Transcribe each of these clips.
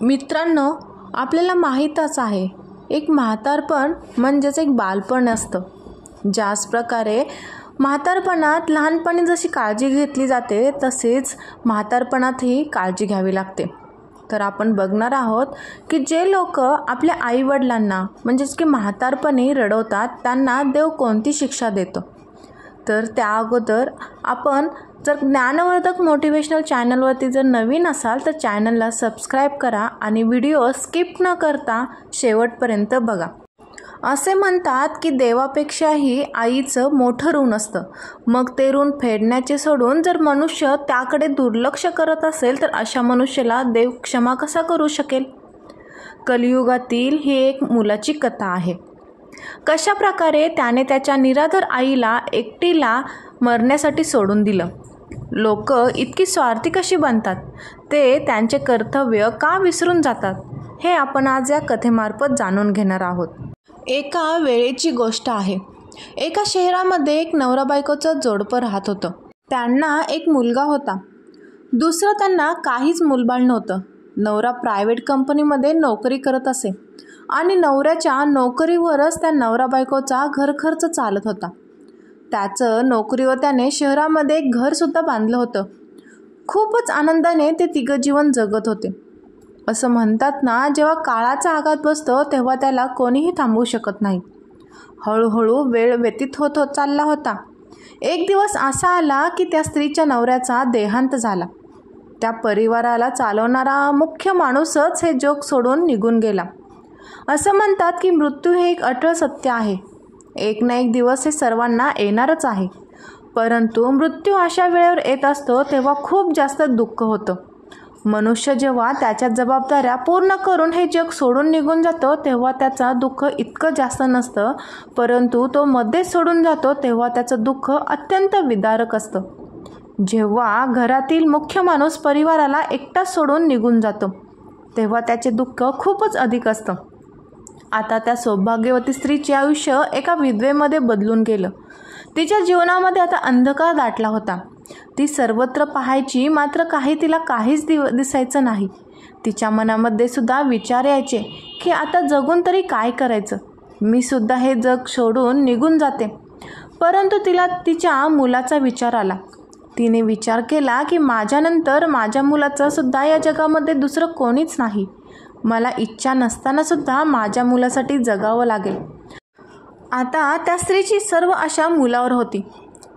मित्रांनो, आपल्याला माहीतच आहे, एक म्हातारपण म्हणजेच एक बालपण असतं. ज्याच प्रकारे म्हातारपणात लहानपणी जशी काळजी घेतली जाते तसेच म्हातारपणातही काळजी घ्यावी लागते. तर आपण बघणार आहोत की जे लोक आपल्या आईवडिलांना म्हणजेच की म्हातारपणी रडवतात त्यांना देव कोणती शिक्षा देतो. तर त्या अगोदर आपण जर ज्ञानवर्धक मोटिवेशनल चॅनलवरती जर नवीन असाल तर चॅनलला सबस्क्राईब करा आणि व्हिडिओ स्किप न करता शेवटपर्यंत बघा. असे म्हणतात की देवापेक्षाही आईचं मोठं ऋण असतं. मग ते ऋण फेडण्याचे सोडून जर मनुष्य त्याकडे दुर्लक्ष करत असेल तर अशा मनुष्याला देव क्षमा कसा करू शकेल. कलियुगातील ही एक मुलाची कथा आहे. कशा प्रकारे त्याने त्याच्या निराधार आईला एकटीला मरण्यासाठी सोडून दिलं. लोक इतकी स्वार्थी कशी बनतात, ते त्यांचे कर्तव्य का विसरून जातात, हे आपण आज या कथेमार्फत जाणून घेणार आहोत. एका वेळेची गोष्ट आहे. एका शहरामध्ये एक नवरा बायकोचं जोडपं राहत होतं. त्यांना एक मुलगा होता. दुसरं त्यांना काहीच मूलबाळ नव्हतं. नवरा प्रायव्हेट कंपनीमध्ये नोकरी करत असे आणि नवऱ्याच्या नोकरीवरच त्या नवरा बायकोचा घरखर्च चालत होता. त्याचं नोकरीवर त्याने शहरामध्ये एक घरसुद्धा बांधलं होतं. खूपच आनंदाने ते तिघं जीवन जगत होते. असं म्हणतात ना, जेव्हा काळाचा आघात बसतो तेव्हा त्याला कोणीही थांबवू शकत नाही. हळूहळू वेळ व्यतीत होत चालला होता. एक दिवस असा आला की त्या स्त्रीच्या नवऱ्याचा देहांत झाला. त्या परिवाराला चालवणारा मुख्य माणूसच हे जग सोडून निघून गेला. असं म्हणतात की मृत्यू हे एक अटळ सत्य आहे. एक ना एक दिवस हे सर्वांना येणारच आहे. परंतु मृत्यू अशा वेळेवर येत असतो तेव्हा खूप जास्त दुःख होतं. मनुष्य जेव्हा त्याच्या जबाबदाऱ्या पूर्ण करून हे जग सोडून निघून जातो तेव्हा त्याचं दुःख इतकं जास्त नसतं, परंतु तो मध्येच सोडून जातो तेव्हा त्याचं दुःख अत्यंत विदारक असतं. जेव्हा घरातील मुख्य माणूस परिवाराला एकटाच सोडून निघून जातो तेव्हा त्याचे दुःख खूपच अधिक असतं. आता त्या सौभाग्यवती स्त्रीचे आयुष्य एका विधवेमध्ये बदलून गेलं. तिच्या जीवनामध्ये आता अंधकार दाटला होता. ती सर्वत्र पाहायची, मात्र तिला काहीच दिसायचं नाही. तिच्या मनामध्ये सुद्धा विचार यायचे की आता जगून तरी काय करायचं, मी सुद्धा हे जग सोडून निघून जाते. परंतु तिला तिच्या मुलाचा विचार आला. तिने विचार केला की माझ्यानंतर माझ्या मुलाचं सुद्धा या जगामध्ये दुसरं कोणीच नाही. मला इच्छा नसताना सुद्धा माझ्या मुलासाठी जगावं लागेल. आता त्या स्त्रीची सर्व आशा मुलावर होती.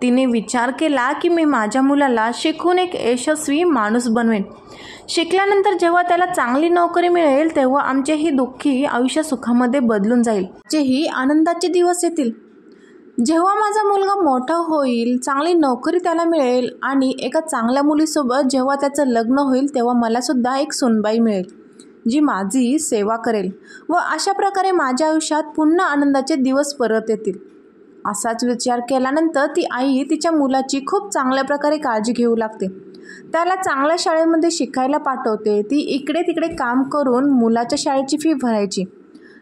तिने विचार केला की मी माझ्या मुलाला शिकून एक यशस्वी माणूस बनवेन. शिकल्यानंतर जेव्हा त्याला चांगली नोकरी मिळेल तेव्हा आमचे ही दुःखी आयुष्य सुखामध्ये बदलून जाईल. आमचेही आनंदाचे दिवस येतील. जेव्हा माझा मुलगा मोठा होईल, चांगली नोकरी त्याला मिळेल आणि एका चांगल्या मुलीसोबत जेव्हा त्याचं लग्न होईल तेव्हा मला सुद्धा एक सुनबाई मिळेल जी माझी सेवा करेल व अशा प्रकारे माझ्या आयुष्यात पुन्हा आनंदाचे दिवस परत येतील. असाच विचार केल्यानंतर ती आई तिच्या मुलाची खूप चांगल्या प्रकारे काळजी घेऊ लागते. त्याला चांगल्या शाळेमध्ये शिकायला पाठवते. ती इकडे तिकडे काम करून मुलाच्या शाळेची फी भरायची.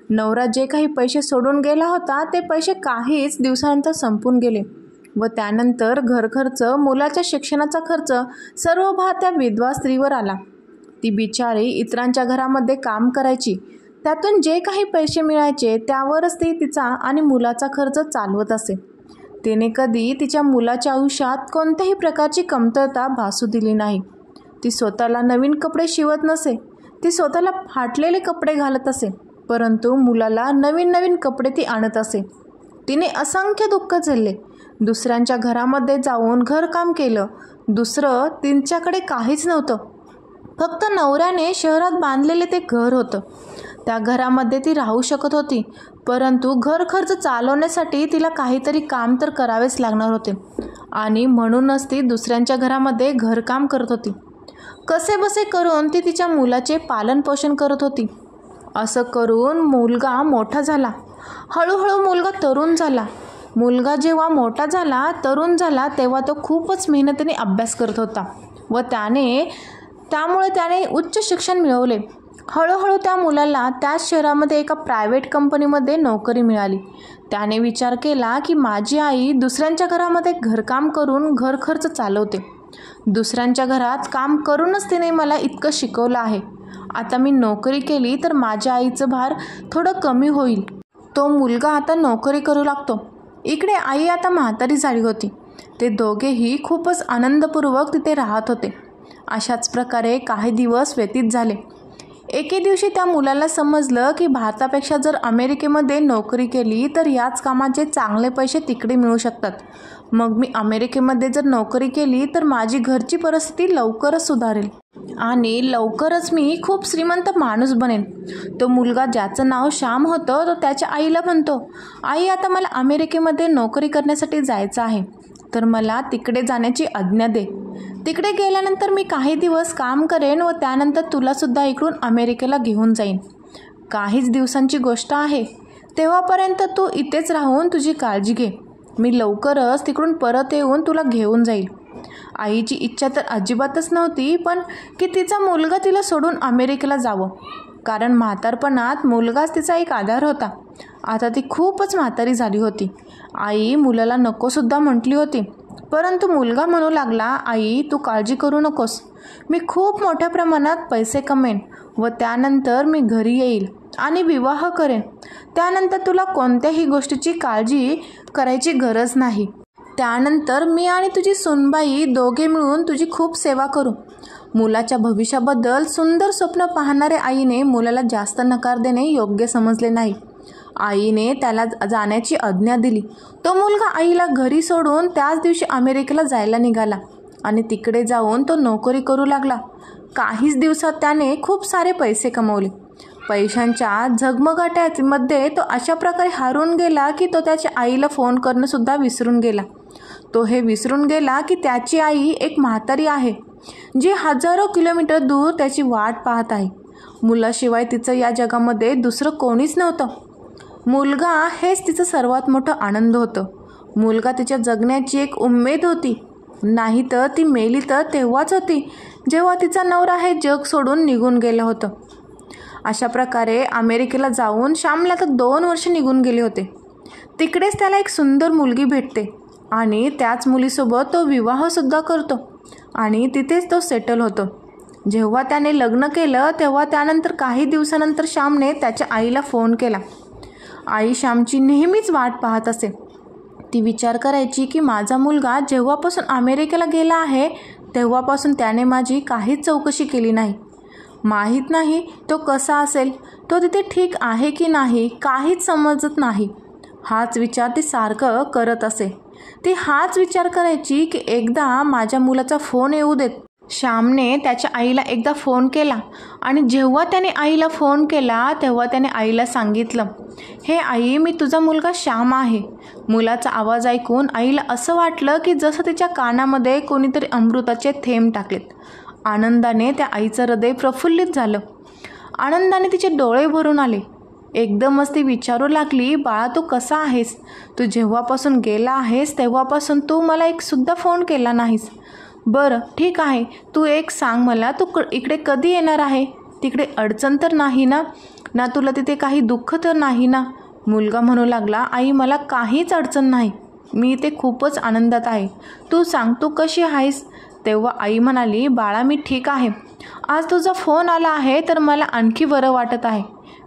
नवरा जे काही पैसे सोडून गेला होता ते पैसे काहीच दिवसानंतर संपून गेले व त्यानंतर घरखर्च, मुलाच्या शिक्षणाचा खर्च सर्व भार त्या विधवा स्त्रीवर आला. ती बिचारी इतरांच्या घरामध्ये काम करायची. त्यातून जे काही पैसे मिळायचे त्यावरच ती तिचा आणि मुलाचा खर्च चालवत असे. तिने कधी तिच्या मुलाच्या आयुष्यात कोणत्याही प्रकारची कमतरता भासू दिली नाही. ती स्वतःला नवीन कपडे शिवत नसे. ती स्वतःला फाटलेले कपडे घालत असे, परंतु मुलाला नवीन नवीन कपडे ती आणत असे. तिने असंख्य दुःख झेलले. दुसऱ्यांच्या घरामध्ये जाऊन घरकाम केलं. दुसरं तिच्याकडे काहीच नव्हतं. फक्त नवऱ्याने शहरात बांधलेले ते घर होतं. त्या घरामध्ये ती राहू शकत होती, परंतु घर खर्च चालवण्यासाठी तिला काहीतरी काम तर करावेच लागणार होते आणि म्हणूनच ती दुसऱ्यांच्या घरामध्ये घरकाम करत होती. कसेबसे करून ती तिच्या मुलाचे पालनपोषण करत होती. असं करून मुलगा मोठा झाला. हळूहळू मुलगा तरुण झाला. मुलगा जेव्हा मोठा झाला, तरुण झाला, तेव्हा तो खूपच मेहनतीने अभ्यास करत होता व त्यामुळे त्याने उच्च शिक्षण मिळवले. हळूहळू त्या मुलाला त्याच शहरामध्ये एका प्रायव्हेट कंपनीमध्ये नोकरी मिळाली. त्याने विचार केला की माझी आई दुसऱ्यांच्या घरामध्ये घरकाम करून घरखर्च चालवते. दुसऱ्यांच्या घरात काम करूनच तिने मला इतकं शिकवलं आहे आता मी नोकरी केली तर माझ्या आईचं भार थोडं कमी होईल. तो मुलगा आता नोकरी करू लागतो. इकडे आई आता म्हातारी झाली होती. ते दोघेही खूपच आनंदपूर्वक तिथे राहत होते. अशाच प्रकारे काही दिवस व्यतीत झाले. एके दिवशी त्या मुलाला समजलं की भारतापेक्षा जर अमेरिकेमध्ये नोकरी केली तर याच कामाचे चांगले पैसे तिकडे मिळू शकतात. मग मी अमेरिकेमध्ये जर नोकरी केली तर माझी घरची परिस्थिती लवकरच सुधारेल आणि लवकरच मी खूप श्रीमंत माणूस बनेन. तो मुलगा, ज्याचं नाव श्याम होतं, तो त्याच्या आईला म्हणतो, आई आता मला अमेरिकेमध्ये नोकरी करण्यासाठी जायचं आहे, तर मला तिकडे जाण्याची आज्ञा दे. तिकडे गेल्यानंतर मी काही दिवस काम करेन व त्यानंतर तुलासुद्धा इकडून अमेरिकेला घेऊन जाईन. काहीच दिवसांची गोष्ट आहे. तेव्हापर्यंत तू इथेच राहून तुझी काळजी घे. मी लवकरच तिकडून परत येऊन तुला घेऊन जाईल. आईची इच्छा तर अजिबातच नव्हती पण की तिचा मुलगा तिला सोडून अमेरिकेला जावं, कारण म्हातारपणात मुलगाच तिचा एक आधार होता. आता ती खूपच म्हातारी झाली होती. आई मुलाला नकोसुद्धा म्हटली होती, परंतु मुलगा म्हणू लागला, आई तू काळजी करू नकोस. मी खूप मोठ्या प्रमाणात पैसे कमेन व त्यानंतर मी घरी येईल आणि विवाह करेन. त्यानंतर तुला कोणत्याही गोष्टीची काळजी करायची गरज नाही. त्यानंतर मी आणि तुझी सुनबाई दोघे मिळून तुझी खूप सेवा करू. मुलाच्या भविष्याबद्दल सुंदर स्वप्न पाहणाऱ्या आईने मुलाला जास्त नकार देणे योग्य समजले नाही. आईने त्याला जाण्याची आज्ञा दिली. तो मुलगा आईला घरी सोडून त्याच दिवशी अमेरिकेला जायला निघाला आणि तिकडे जाऊन तो नोकरी करू लागला. काहीच दिवसात त्याने खूप सारे पैसे कमवले. पैशांच्या झगमगाटामध्ये तो अशा प्रकारे हारून गेला की तो त्याच्या आईला फोन करणंसुद्धा विसरून गेला. तो हे विसरून गेला की त्याची आई एक म्हातारी आहे जी हजारो किलोमीटर दूर त्याची वाट पाहत आहे. मुलाशिवाय तिचं या जगामध्ये दुसरं कोणीच नव्हतं. मुलगा हेच तिचं सर्वात मोठं आनंद होतं. मुलगा तिच्या जगण्याची एक उमेद होती. नाही तर ती मेली तर तेव्हाच होती जेव्हा तिचा नवरा हे जग सोडून निघून गेलं होतं. अशा प्रकारे अमेरिकेला जाऊन श्यामला तर 2 वर्ष निघून गेले होते. तिकडेच त्याला एक सुंदर मुलगी भेटते आणि त्याच मुलीसोबत तो विवाहसुद्धा करतो आणि तिथेच तो सेटल होतो. जेव्हा त्याने लग्न केलं तेव्हा त्यानंतर काही दिवसानंतर श्यामने त्याच्या आईला फोन केला. आई श्यामची नेहमीच वाट पाहत असे. ती विचार करायची की माझा मुलगा जेव्हापासून अमेरिकेला गेला आहे तेव्हापासून त्याने माझी काहीच चौकशी केली नाही. माहीत नाही तो कसा असेल, तो तिथे ठीक आहे की नाही, काहीच समजत नाही. हाच विचार ती सारखं करत असे. ती हाच विचार करायची की एकदा माझ्या मुलाचा फोन येऊ देत. श्यामने त्याच्या आईला एकदा फोन केला आणि जेव्हा त्याने आईला फोन केला तेव्हा त्याने आईला सांगितलं, हे आई, मी तुझा मुलगा श्याम आहे. मुलाचा आवाज ऐकून आईला असं वाटलं की जसं तिच्या कानामध्ये कोणीतरी अमृताचे थेंब टाकलेत. आनंदाने त्या आईचं हृदय प्रफुल्लित झालं. आनंदाने तिचे डोळे भरून आले. एकदमच ती विचारू लागली, बाळा तू कसा आहेस? तू जेव्हापासून गेला आहेस तेव्हापासून तू मला एक सुद्धा फोन केला नाहीस. बरं ठीक आहे, तू एक सांग मला, तू इकडे कधी येणार आहे? तिकडे अडचण तर नाही ना? ना तुला तिथे काही दुःख तर नाही ना? मुलगा म्हणू लागला, आई मला काहीच अडचण नाही, मी इथे खूपच आनंदात आहे. तू सांग तू कशी आहेस? तेव्हा आई म्हणाली, बाळा मी ठीक आहे. आज तुझा फोन आला आहे तर मला आणखी बरं वाटत आहे.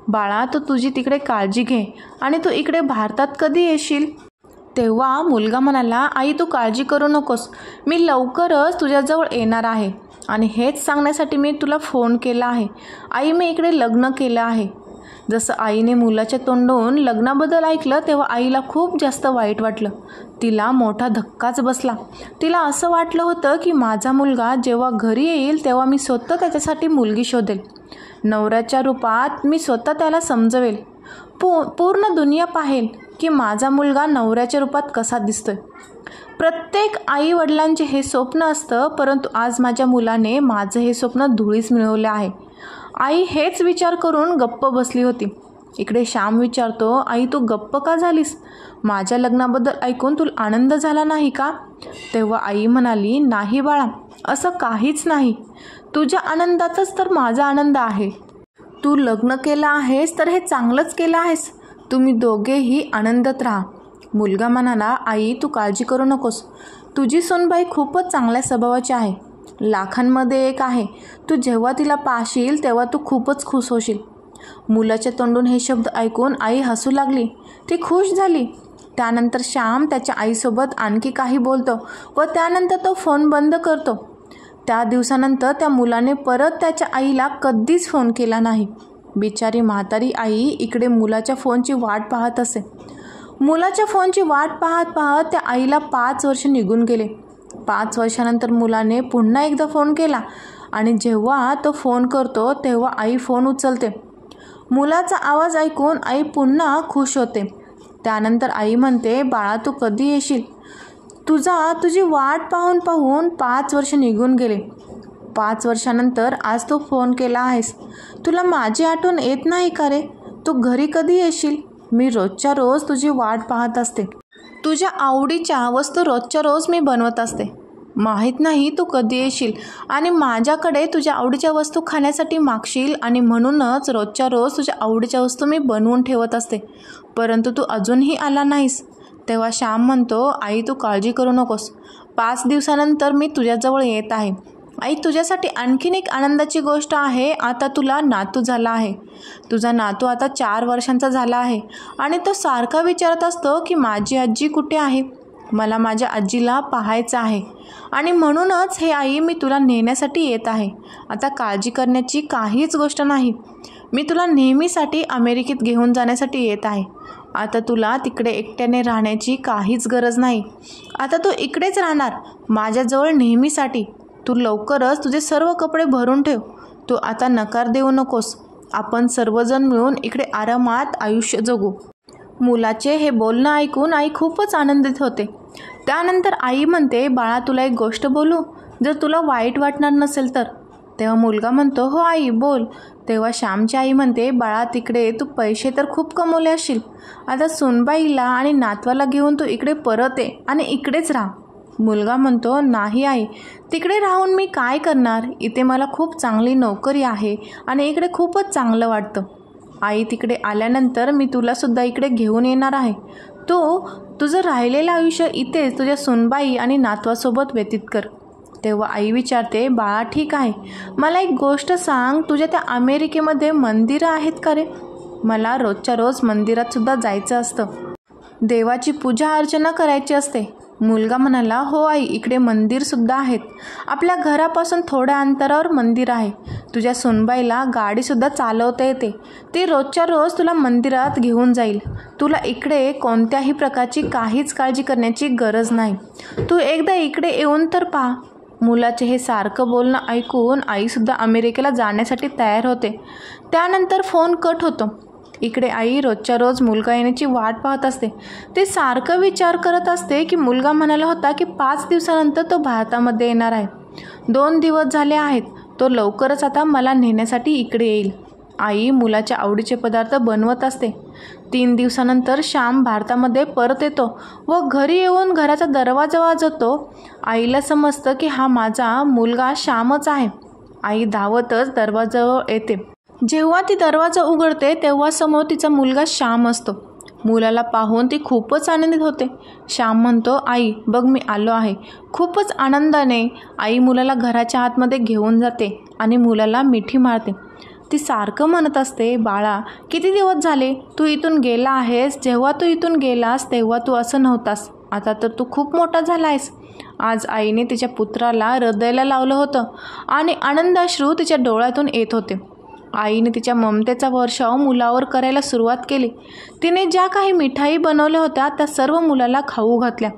बाळा तू तुझी तिकडे काळजी घे आणि तू इकडे भारतात कधी येशील? तेव्हा मुलगा म्हणाला, आई तू काळजी करू नकोस, मी लवकरच तुझ्याजवळ येणार आहे आणि हेच सांगण्यासाठी मी तुला फोन केला आहे. आई मी इकडे लग्न केलं आहे. जसं आईने मुलाच्या तोंडून लग्नाबद्दल ऐकलं तेव्हा आईला खूप जास्त वाईट वाटलं. तिला मोठा धक्काच बसला. तिला असं वाटलं होतं की माझा मुलगा जेव्हा घरी येईल तेव्हा मी स्वतः त्याच्यासाठी मुलगी शोधेल. नवऱ्याच्या रूपात मी स्वतः त्याला समजवेल. पूर्ण दुनिया पाहेल की माझा मुलगा नवऱ्याच्या रूपात कसा दिसतोय. प्रत्येक आई वडिलांचे हे स्वप्न असतं, परंतु आज माझ्या मुलाने माझं हे स्वप्न धुळीस मिळवलं आहे. आई हेच विचार करून गप्प बसली होती. इकडे श्याम विचारतो, आई तू गप्प का झालीस? माझ्या लग्नाबद्दल ऐकून तुला आनंद झाला नाही का? तेव्हा आई म्हणाली, नाही बाळा, असं काहीच नाही. तुझ्या आनंदातच तर माझा आनंद आहे. तू लग्न केलं आहेस तर हे चांगलंच केलं आहेस. तुम्ही दोघेही आनंदात राहा. मुलगा म्हणाला, आई तू काळजी करू नकोस, तुझी सूनबाई खूपच चांगल्या स्वभावाची आहे लाखांमध्ये एक आहे. तू जेव्हा तिला पाहशील तेव्हा तू खूपच खुश होशील. मुलाच्या तोंडून हे शब्द ऐकून आई हसू लागली. ती खुश झाली. त्यानंतर श्याम त्याच्या आईसोबत आणखी काही बोलतो व त्यानंतर तो फोन बंद करतो. त्या दिवसानंतर त्या मुलाने परत त्याच्या आईला कधीच फोन केला नाही. बिचारी म्हातारी आई इकडे मुलाच्या फोनची वाट पाहत असे. मुलाच्या फोनची वाट पाहत पाहत त्या आईला 5 वर्ष निघून गेले. 5 वर्षानंतर मुलाने पुन्हा एकदा फोन केला आणि जेव्हा तो फोन करतो तेव्हा आई फोन उचलते. मुलाचा आवाज ऐकून आई पुन्हा खुश होते. त्यानंतर आई म्हणते, बाळा तू कधी येशील? तुझी वाट पाहून पाहून 5 वर्ष निघून गेले. 5 वर्षानंतर आज तू फोन केला आहेस. तुला माझी आठवण येत नाही का रे? तू घरी कधी येशील? मी रोजच्या रोज तुझी वाट पाहत असते. तुझ्या आवडीच्या वस्तू रोजच्या रोज मी बनवत असते. माहीत नाही तू कधी येशील आणि माझ्याकडे तुझ्या आवडीच्या वस्तू खाण्यासाठी मागशील आणि म्हणूनच रोजच्या रोज तुझ्या आवडीच्या वस्तू मी बनवून ठेवत असते. परंतु तू अजूनही आला नाहीस. तेव्हा श्याम म्हणतो, आई तू काळजी करू नकोस. 5 दिवसानंतर मी तुझ्याजवळ येत आहे. आई तुझ्यासाठी आणखीन एक आनंदाची गोष्ट आहे. आता तुला नातू झाला आहे. तुझा नातू आता 4 वर्षांचा झाला आहे आणि तो सारखा विचारत असतो की माझी आजी कुठे आहे? मला माझ्या आजीला पाहायचं आहे आणि म्हणूनच हे आई मी तुला नेण्यासाठी येत आहे. आता काळजी करण्याची काहीच गोष्ट नाही. मी तुला नेहमीसाठी अमेरिकेत घेऊन जाण्यासाठी येत आहे. आता तुला तिकडे एकट्याने राहण्याची काहीच गरज नाही. आता तू इकडेच राहणार माझ्याजवळ नेहमीसाठी. तू लवकरच तुझे सर्व कपडे भरून ठेव. तू आता नकार देऊ नकोस. आपण सर्वजण मिळून इकडे आरामात आयुष्य जगू. मुलाचे हे बोलणं ऐकून आई खूपच आनंदित होते. त्यानंतर आई म्हणते, बाळा तुला एक गोष्ट बोलू? जर तुला वाईट वाटणार नसेल तर. तेव्हा मुलगा म्हणतो, हो आई बोल. तेव्हा श्यामची आई म्हणते, बाळा तिकडे तू पैसे तर खूप कमवले असशील. आता सुनबाईला आणि नातवाला घेऊन तू इकडे परत ये आणि इकडेच राहा. मुलगा म्हणतो, नाही आई, तिकडे राहून मी काय करणार? इथे मला खूप चांगली नोकरी आहे आणि इकडे खूपच चांगलं वाटतं. आई तिकडे आल्यानंतर मी तुलासुद्धा इकडे घेऊन येणार आहे. तू तुझं राहिलेलं आयुष्य इथेच तुझ्या सुनबाई आणि नातवासोबत व्यतीत कर. तेव्हा आई विचारते, बाळा ठीक आहे, मला एक गोष्ट सांग, तुझ्या त्या अमेरिकेमध्ये मंदिरं आहेत का रे? मला रोजच्या रोज मंदिरातसुद्धा जायचं असतं. देवाची पूजा अर्चना करायची असते. मुलगा म्हणाला, हो आई, इकडे मंदिरसुद्धा आहेत. आपल्या घरापासून थोड्या अंतरावर मंदिर आहे. तुझ्या सुनबाईला गाडीसुद्धा चालवता येते. ती रोजच्या रोज तुला मंदिरात घेऊन जाईल. तुला इकडे कोणत्याही प्रकारची काहीच काळजी करण्याची गरज नाही. तू एकदा इकडे येऊन तर पहा. मुलाचे हे सारखं बोलणं ऐकून आईसुद्धा अमेरिकेला जाण्यासाठी तयार होते. त्यानंतर फोन कट होतो. इकडे आई रोजच्या रोज मुलगा येण्याची वाट पाहत असते. ते सारखं विचार करत असते की मुलगा म्हणाला होता की 5 दिवसानंतर तो भारतामध्ये येणार आहे. 2 दिवस झाले आहेत. तो लवकरच आता मला नेण्यासाठी इकडे येईल. आई मुलाच्या आवडीचे पदार्थ बनवत असते. 3 दिवसानंतर श्याम भारतामध्ये परत येतो व घरी येऊन घराचा दरवाजा वाजवतो. आईला समजतं की हा माझा मुलगा श्यामच आहे. आई धावतच दरवाजावर येते. जेव्हा ती दरवाजा उघडते तेव्हा समोर तिचा मुलगा श्याम असतो. मुलाला पाहून ती खूपच आनंदित होते. श्याम म्हणतो, आई बघ मी आलो आहे. खूपच आनंदाने आई मुलाला घराच्या आतमध्ये घेऊन जाते आणि मुलाला मिठी मारते. ती सारखं म्हणत असते, बाळा किती दिवस झाले तू इथून गेला आहेस. जेव्हा तू इथून गेलास तेव्हा तू असं नव्हतास. आता तर तू खूप मोठा झाला आहेस. आज आईने तिच्या पुत्राला हृदयाला लावलं होतं आणि आनंदाश्रू तिच्या डोळ्यातून येत होते. आईने तिच्या ममतेचा वर्षाव मुलावर करायला सुरुवात केली. तिने ज्या काही मिठाई बनवल्या होत्या त्या सर्व मुलाला खाऊ घातल्या.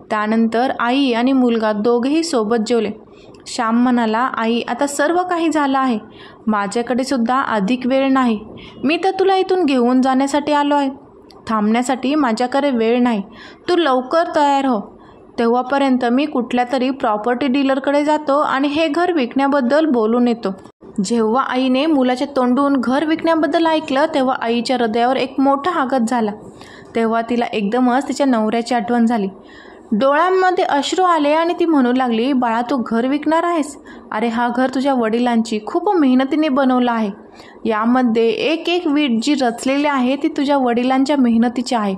त्यानंतर आई आणि मुलगा दोघेही सोबत जेवले. श्याम म्हणाला, आई आता सर्व काही झालं आहे. माझ्याकडे सुद्धा अधिक वेळ नाही. मी तर तुला इथून घेऊन जाण्यासाठी आलो आहे. थांबण्यासाठी माझ्याकडे वेळ नाही. तू लवकर तयार हो. तेव्हापर्यंत मी कुठल्या तरी प्रॉपर्टी डीलरकडे जातो आणि हे घर विकण्याबद्दल बोलून येतो. जेव्हा आईने मुलाच्या तोंडून घर विकण्याबद्दल ऐकलं तेव्हा आईच्या हृदयावर एक मोठा आघात झाला. तेव्हा तिला एकदमच तिच्या नवऱ्याची आठवण झाली. डोळ्यांमध्ये अश्रू आले आणि ती म्हणू लागली, बाळा तू घर विकणार आहेस? अरे हा घर तुझ्या वडिलांची खूप मेहनतीने बनवलं आहे. यामध्ये एक एक वीट जी रचलेली आहे ती तुझ्या वडिलांच्या मेहनतीची आहे.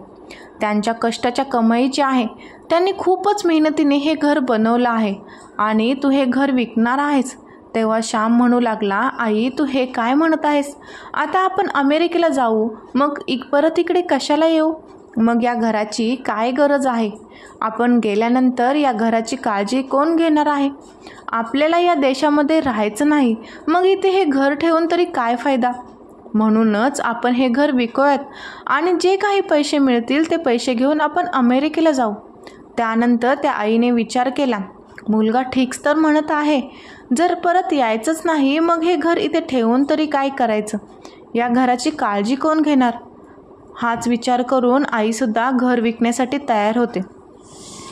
त्यांच्या कष्टाच्या कमाईची आहे. त्यांनी खूपच मेहनतीने हे घर बनवलं आहे आणि तू हे घर विकणार आहेस. तेव्हा श्याम म्हणू लागला, आई तू हे काय म्हणत आहेस? आता आपण अमेरिकेला जाऊ, मग परत इकडे कशाला येऊ? मग या घराची काय गरज आहे? आपण गेल्यानंतर या घराची काळजी कोण घेणार आहे? आपल्याला या देशामध्ये राहायचं नाही, मग इथे हे घर ठेवून तरी काय फायदा? म्हणूनच आपण हे घर विकूयात आणि जे काही पैसे मिळतील ते पैसे घेऊन आपण अमेरिकेला जाऊ. त्यानंतर त्या आईने विचार केला, मुलगा ठीकच तर म्हणत आहे. जर परत यायचंच नाही, मग हे घर इथे ठेवून तरी काय करायचं? या घराची काळजी कोण घेणार? हाच विचार करून आईसुद्धा घर विकण्यासाठी तयार होते.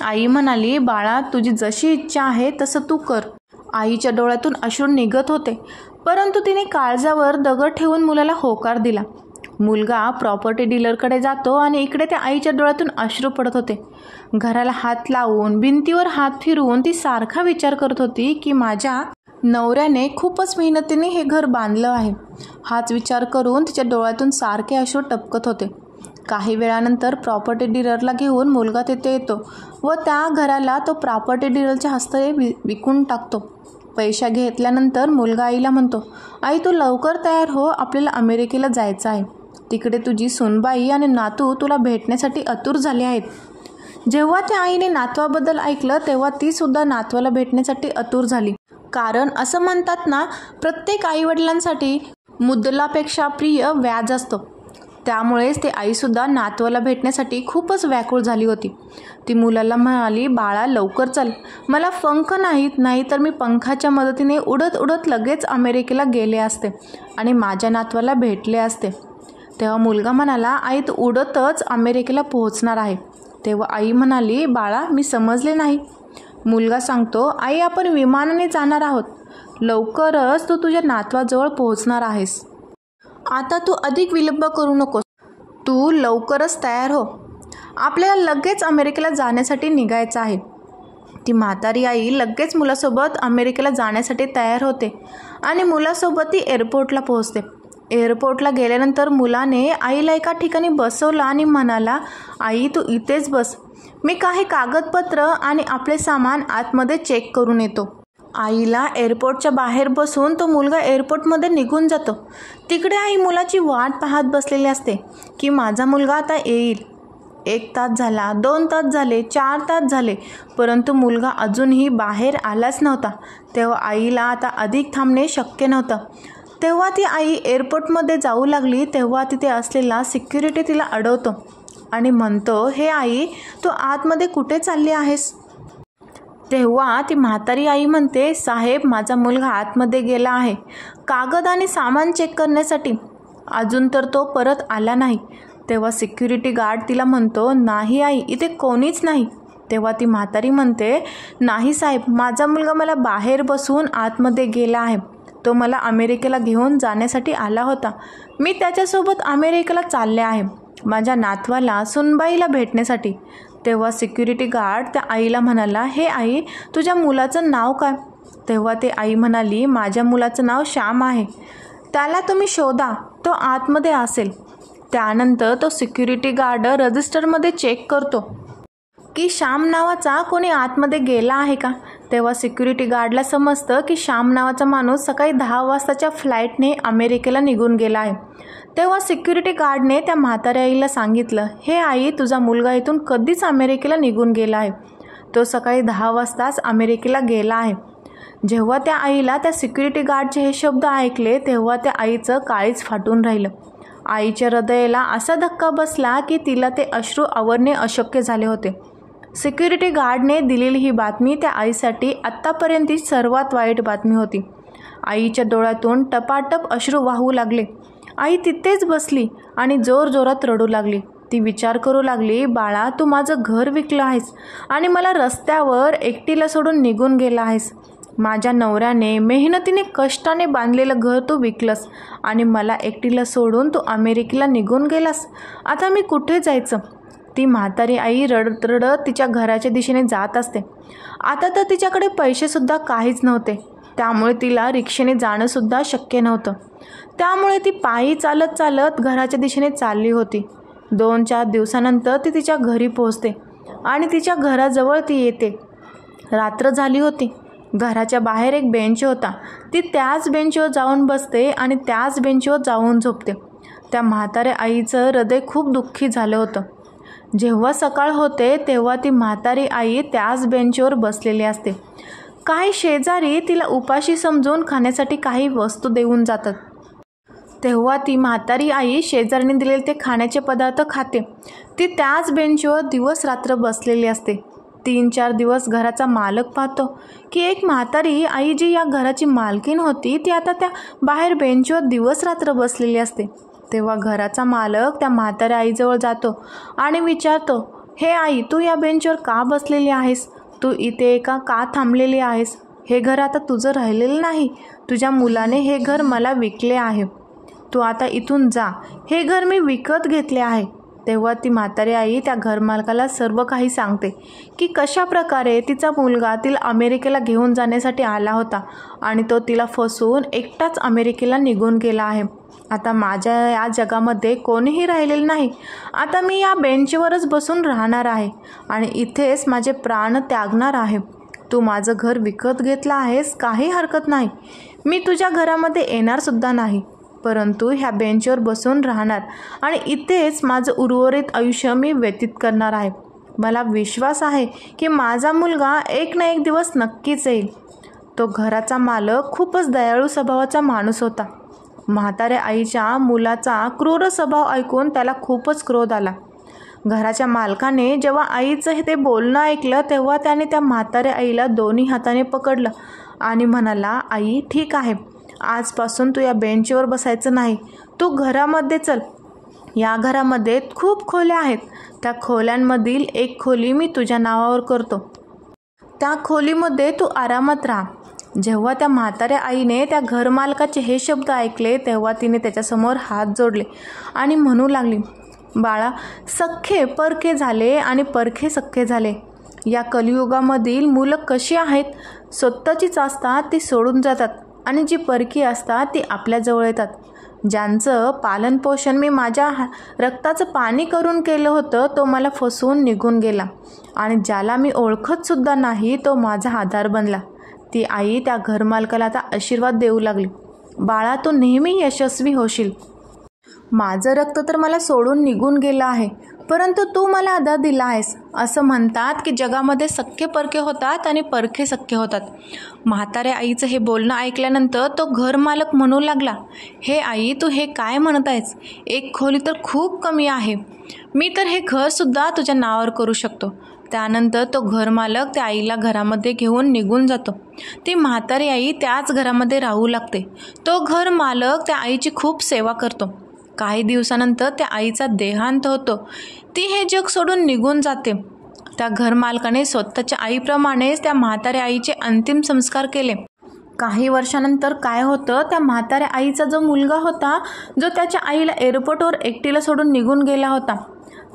आई म्हणाली, बाळा तुझी जशी इच्छा आहे तसं तू कर. आईच्या डोळ्यातून अश्रू निघत होते, परंतु तिने काळजावर दगड ठेवून मुलाला होकार दिला. मुलगा प्रॉपर्टी डीलरकडे जातो आणि इकडे त्या आईच्या डोळ्यातून अश्रू पडत होते. घराला हात लावून भिंतीवर हात फिरवून ती सारखा विचार करत होती की माझ्या नवऱ्याने खूपच मेहनतीने हे घर बांधलं आहे. हाच विचार करून तिच्या डोळ्यातून सारखे अश्रू टपकत होते. काही वेळानंतर प्रॉपर्टी डीलरला घेऊन मुलगा तिथे येतो व त्या घराला तो प्रॉपर्टी डीलरच्या हस्ते विकून टाकतो. पैसा घेतल्यानंतर मुलगा आईला म्हणतो, आई तू लवकर तयार हो, आपल्याला अमेरिकेला जायचं आहे. तिकडे तुझी सुनबाई आणि नातू तुला भेटण्यासाठी आतुर झाले आहेत. जेव्हा त्या आईने नातवाबद्दल ऐकलं तेव्हा ती सुद्धा नातवाला भेटण्यासाठी आतुर झाली. कारण असं म्हणतात ना, प्रत्येक आईवडिलांसाठी मुद्दलापेक्षा प्रिय व्याज असतो. त्यामुळेच ती आईसुद्धा नातवाला भेटण्यासाठी खूपच व्याकुळ झाली होती. ती मुलाला म्हणाली, बाळा लवकर चल, मला पंख नाही तर मी पंखाच्या मदतीने उडत उडत लगेच अमेरिकेला गेले असते आणि माझ्या नातवाला भेटले असते. तेव्हा मुलगा म्हणाला, आई तू उडतच अमेरिकेला पोहोचणार आहे. तेव्हा आई म्हणाली, बाळा मी समजले नाही. मुलगा सांगतो, आई आपण विमानाने जाणार आहोत. लवकरच तू तुझ्या नातवाजवळ पोहोचणार आहेस. आता तू अधिक विलंब करू नकोस. तू लवकरच तयार हो. आपल्याला लगेच अमेरिकेला जाण्यासाठी निघायचं आहे. ती म्हातारी आई लगेच मुलासोबत अमेरिकेला जाण्यासाठी तयार होते आणि मुलासोबत ती एअरपोर्टला पोहोचते. एअरपोर्टला गेल्यानंतर मुलाने आईला एका ठिकाणी बसवलं आणि म्हणाला, आई तू इथेच बस, मी काही कागदपत्र आणि आपले सामान आतमध्ये चेक करून येतो. आईला एअरपोर्टच्या बाहेर बसून तो मुलगा एअरपोर्टमध्ये निघून जातो. तिकडे आई मुलाची वाट पाहत बसलेली असते की माझा मुलगा आता येईल. 1 तास झाला, 2 तास झाले, 4 तास झाले, परंतु मुलगा अजूनही बाहेर आलाच नव्हता. तेव्हा आईला आता अधिक थांबणे शक्य नव्हतं. तेव्हा ती आई एअरपोर्टमध्ये जाऊ लागली. तेव्हा तिथे असलेला सिक्युरिटी तिला अडवतो आणि म्हणतो, हे आई तू आतमध्ये कुठे चालली आहेस? तेव्हा ती म्हातारी आई म्हणते, साहेब माझा मुलगा आतमध्ये गेला आहे कागद आणि सामान चेक करण्यासाठी, अजून तर तो परत आला नाही. तेव्हा सिक्युरिटी गार्ड तिला म्हणतो, नाही आई इथे कोणीच नाही. तेव्हा ती म्हातारी म्हणते, नाही साहेब माझा मुलगा मला बाहेर बसवून आतमध्ये गेला आहे. तो मला अमेरिकेला घेऊन जाण्यासाठी आला होता. मी त्याच्यासोबत अमेरिकेला चालले आहे माझ्या नातवाला सुनबाईला भेटण्यासाठी. तेव्हा सिक्युरिटी गार्ड त्या आईला म्हणाला, हे आई तुझ्या मुलाचं नाव काय? तेव्हा ते आई म्हणाली, माझ्या मुलाचं नाव श्याम आहे. त्याला तुम्ही शोधा, तो आतमध्ये असेल. त्यानंतर तो सिक्युरिटी गार्ड रजिस्टरमध्ये चेक करतो की श्याम नावाचा कोणी आतमध्ये गेला आहे का. तेव्हा सिक्युरिटी गार्डला समजतं की श्याम नावाचा माणूस सकाळी 10 वाजताच्या फ्लाईटने अमेरिकेला निघून गेला आहे. तेव्हा सिक्युरिटी गार्डने त्या म्हाताऱ्या आईला सांगितलं, हे आई तुझा मुलगा इथून कधीच अमेरिकेला निघून गेला आहे. तो सकाळी 10 वाजताच अमेरिकेला गेला आहे. जेव्हा त्या आईला त्या सिक्युरिटी गार्डचे हे शब्द ऐकले तेव्हा त्या आईचं काळीज फाटून राहिलं. आईच्या हृदयाला असा धक्का बसला की तिला ते अश्रू आवरणे अशक्य झाले होते. सिक्युरिटी गार्डने दिलेली ही बातमी त्या आईसाठी आत्तापर्यंतची सर्वात वाईट बातमी होती. आईच्या डोळ्यातून टपाटप अश्रू वाहू लागले. आई तिथेच बसली आणि जोरजोरात रडू लागली. ती विचार करू लागली, बाळा तू माझं घर विकलं आहेस आणि मला रस्त्यावर एकटीला सोडून निघून गेला आहेस. माझ्या नवऱ्याने मेहनतीने कष्टाने बांधलेलं घर तू विकलंस आणि मला एकटीला सोडून तू अमेरिकेला निघून गेलास. आता मी कुठे जायचं? ती म्हातारी आई रडत रडत तिच्या घराच्या दिशेने जात असते. आता तर तिच्याकडे पैसेसुद्धा काहीच नव्हते, त्यामुळे तिला रिक्षेने जाणंसुद्धा शक्य नव्हतं. त्यामुळे ती पायी चालत चालत घराच्या दिशेने चालली होती. 2-4 दिवसानंतर ती तिच्या घरी पोहोचते. आणि तिच्या घराजवळ ती येते. रात्र झाली होती. घराच्या बाहेर एक बेंच होता. ती त्याच बेंचवर जाऊन बसते आणि त्याच बेंचवर जाऊन झोपते. त्या म्हाताऱ्या आईचं हृदय खूप दुःखी झालं होतं. जेव्हा सकाळ होते तेव्हा ती म्हातारी आई त्याच बेंचवर बसलेली असते. काही शेजारी तिला उपाशी समजून खाण्यासाठी काही वस्तू देऊन जातात. तेव्हा ती म्हातारी आई शेजारीने दिलेले ते खाण्याचे पदार्थ खाते. ती त्याच बेंचवर दिवस रात्र बसलेली असते. 3-4 दिवस घराचा मालक पाहतो की एक म्हातारी आई जी या घराची मालकीण होती ती आता त्या बाहेर बेंचवर दिवस रात्र बसलेली असते. तेव्हा घराचा मालक त्या म्हाताऱ्या आईजवळ जातो आणि विचारतो, हे आई, तू या बेंचवर का बसलेली आहेस? तू इथे का थांबलेली आहेस? हे घर आता तुझं राहिलेलं नाही. तुझ्या मुलाने हे घर मला विकले आहे. तू आता इथून जा. हे घर मी विकत घेतले आहे. तेव्हा ती म्हातारी आई त्या घरमालकाला सर्व काही सांगते की कशा प्रकारे तिचा मुलगा तिला अमेरिकेला घेऊन जाण्यासाठी आला होता आणि तो तिला फसवून एकटाच अमेरिकेला निघून गेला आहे. आता माझ्या या जगामध्ये कोणीही राहिलेलं नाही. आता मी या बेंचवरच बसून राहणार आहे आणि इथेच माझे प्राण त्यागणार आहे. तू माझं घर विकत घेतलं आहेस, काही हरकत नाही. मी तुझ्या घरामध्ये येणारसुद्धा नाही, परंतु ह्या बेंचवर बसून राहणार आणि इथेच माझं उर्वरित आयुष्य मी व्यतीत करणार आहे. मला विश्वास आहे की माझा मुलगा एक ना एक दिवस नक्कीच येईल. तो घराचा मालक खूपच दयाळू स्वभावाचा माणूस होता. म्हाताऱ्या आईच्या मुलाचा क्रूर स्वभाव ऐकून त्याला खूपच क्रोध आला. घराच्या मालकाने जेव्हा आईचं ते बोलणं ऐकलं तेव्हा त्याने त्या म्हाताऱ्या आईला दोन्ही हाताने पकडलं आणि म्हणाला, आई, ठीक आहे, आजपासून तू या बेंचवर बसायचं नाही. तू घरामध्ये चल. या घरामध्ये खूप खोल्या आहेत. त्या खोल्यांमधील एक खोली मी तुझ्या नावावर करतो. त्या खोलीमध्ये तू आरामात राहा. जेव्हा त्या म्हाताऱ्या आईने त्या घरमालकाचे हे शब्द ऐकले तेव्हा तिने त्याच्यासमोर हात जोडले आणि म्हणू लागली, बाळा, सख्खे परखे झाले आणि परखे सख्खे झाले. या कलियुगामधील मुलं कशी आहेत? स्वतःचीच असतात ती सोडून जातात आणि जी परकी असतात ती आपल्याजवळ येतात. ज्यांचं पालनपोषण मी माझ्या रक्ताचं पाणी करून केलं होतं तो मला फसवून निघून गेला आणि ज्याला मी ओळखतसुद्धा नाही तो माझा आधार बनला. ती आई त्या घरमालकाला आता आशीर्वाद देऊ लागली, बाळा, तू नेहमी यशस्वी होशील. माझं रक्त तर मला सोडून निघून गेलं आहे, परंतु तू मला आधार दिला आहेस. असं म्हणतात की जगामध्ये सख्खे परखे होतात आणि परखे सख्खे होतात. म्हाताऱ्या आईचं हे बोलणं ऐकल्यानंतर तो घरमालक म्हणू लागला, हे आई, तू हे काय म्हणत आहेस? एक खोली तर खूप कमी आहे. मी तर हे घरसुद्धा तुझ्या नावावर करू शकतो. त्यानंतर तो घरमालक त्या आईला घरामध्ये घेऊन निघून जातो. ती म्हातारी आई त्याच घरामध्ये राहू लागते. तो घरमालक त्या आईची खूप सेवा करतो. काही दिवसानंतर त्या आईचा देहांत होतो. ती हे जग सोडून निघून जाते. त्या घरमालकाने स्वतःच्या आईप्रमाणेच त्या म्हाताऱ्या आईचे अंतिम संस्कार केले. काही वर्षानंतर काय होतं, त्या म्हाताऱ्या आईचा जो मुलगा होता जो त्याच्या आईला एअरपोर्टवर एकटीला सोडून निघून गेला होता,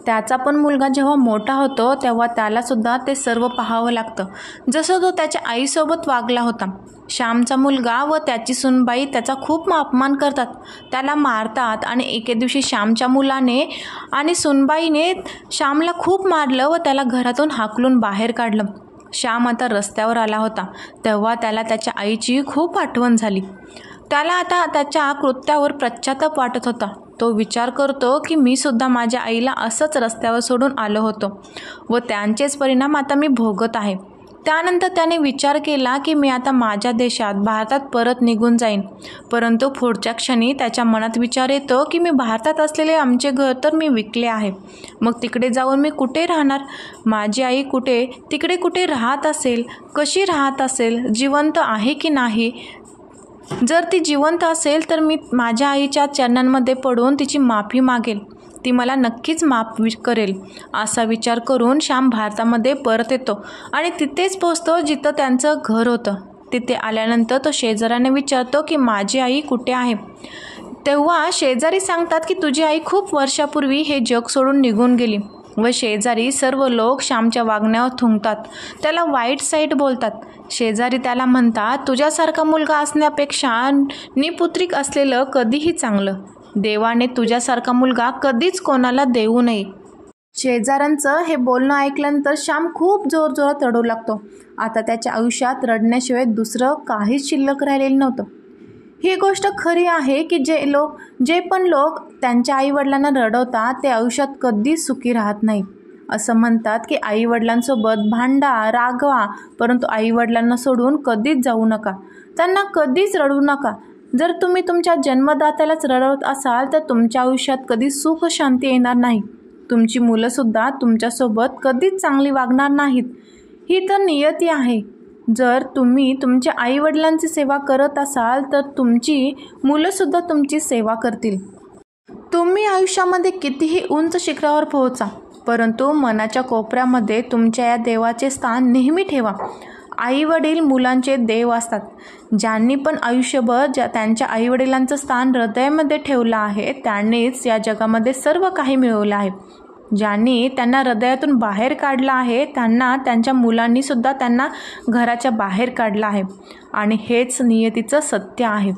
त्याचा पण मुलगा जेव्हा मोठा होतो तेव्हा त्यालासुद्धा ते सर्व पाहावं लागतं जसं तो त्याच्या आईसोबत वागला होता. श्यामचा मुलगा व त्याची सुनबाई त्याचा खूप अपमान करतात, त्याला मारतात आणि एके दिवशी श्यामच्या मुलाने आणि सुनबाईने श्यामला खूप मारलं व त्याला घरातून हाकलून बाहेर काढलं. श्याम आता रस्त्यावर आला होता तेव्हा त्याला त्याच्या आईची खूप आठवण झाली. त्याला आता त्याच्या कृत्यावर पश्चाताप वाटत होता. तो विचार करतो की मी सुद्धा माझ्या आईला असंच रस्त्यावर सोडून आलो होतो व त्यांचेच परिणाम आता मी भोगत आहे. त्यानंतर त्याने विचार केला की मी आता माझ्या देशात भारतात परत निघून जाईन. परंतु पुढच्या क्षणी त्याच्या मनात विचार येतो की मी भारतात असलेले आमचे घर तर मी विकले आहे. मग तिकडे जाऊन मी कुठे राहणार? माझी आई कुठे तिकडे कुठे राहत असेल? कशी राहत असेल? जिवंत आहे की नाही? जर ती जिवंत असेल तर मी माझ्या आईच्या चरणांमध्ये पडून तिची माफी मागेल. ती मला नक्कीच माफ करेल. असा विचार करून श्याम भारतामध्ये परत येतो आणि तिथेच पोहोचतो जिथं त्यांचं घर होतं. तिथे आल्यानंतर तो शेजाऱ्याने विचारतो की माझी आई कुठे आहे? तेव्हा शेजारी सांगतात की तुझी आई खूप वर्षापूर्वी हे जग सोडून निघून गेली. व शेजारी सर्व लोक श्यामच्या वागण्यावर थुंकतात, त्याला वाईट साईट बोलतात. शेजारी त्याला म्हणतात, तुझ्यासारखा मुलगा असण्यापेक्षा निपुत्रिक असलेलं कधीही चांगलं. देवाने तुझ्यासारखा मुलगा कधीच कोणाला देऊ नये. शेजाऱ्यांचं हे बोलणं ऐकल्यानंतर श्याम खूप जोरजोरात रडू लागतो. आता त्याच्या आयुष्यात रडण्याशिवाय दुसरं काहीच शिल्लक राहिलेलं नव्हतं. ही गोष्ट खरी आहे की जे पण लोक त्यांच्या आईवडिलांना रडवतात ते आयुष्यात कधीच सुखी राहत नाहीत. असं म्हणतात की आईवडिलांसोबत भांडा, रागवा, परंतु आईवडिलांना सोडून कधीच जाऊ नका. त्यांना कधीच रडवू नका. जर तुम्ही तुमच्या जन्मदात्यालाच रडवत असाल तर तुमच्या आयुष्यात कधीच सुख शांती येणार नाही. तुमची मुलंसुद्धा तुमच्यासोबत कधीच चांगली वागणार नाहीत. ही तर नियती आहे. जर तुम्ही तुमच्या आईवडिलांची सेवा करत असाल तर तुमची मुलंसुद्धा तुमची सेवा करतील. तुम्ही आयुष्यामध्ये कितीही उंच शिखरावर पोहोचा, परंतु मनाच्या कोपऱ्यामध्ये तुमच्या या देवाचे स्थान नेहमी ठेवा. आईवडील मुलांचे देव असतात. ज्यांनी पण आयुष्यभर त्यांच्या आईवडिलांचं स्थान हृदयामध्ये ठेवलं आहे त्यांनीच या जगामध्ये सर्व काही मिळवलं आहे. ज्यांनी त्यांना हृदयातून बाहेर काढलं आहे त्यांना त्यांच्या मुलांनीसुद्धा त्यांना घराच्या बाहेर काढलं आहे. आणि हेच नियतीचं सत्य आहे.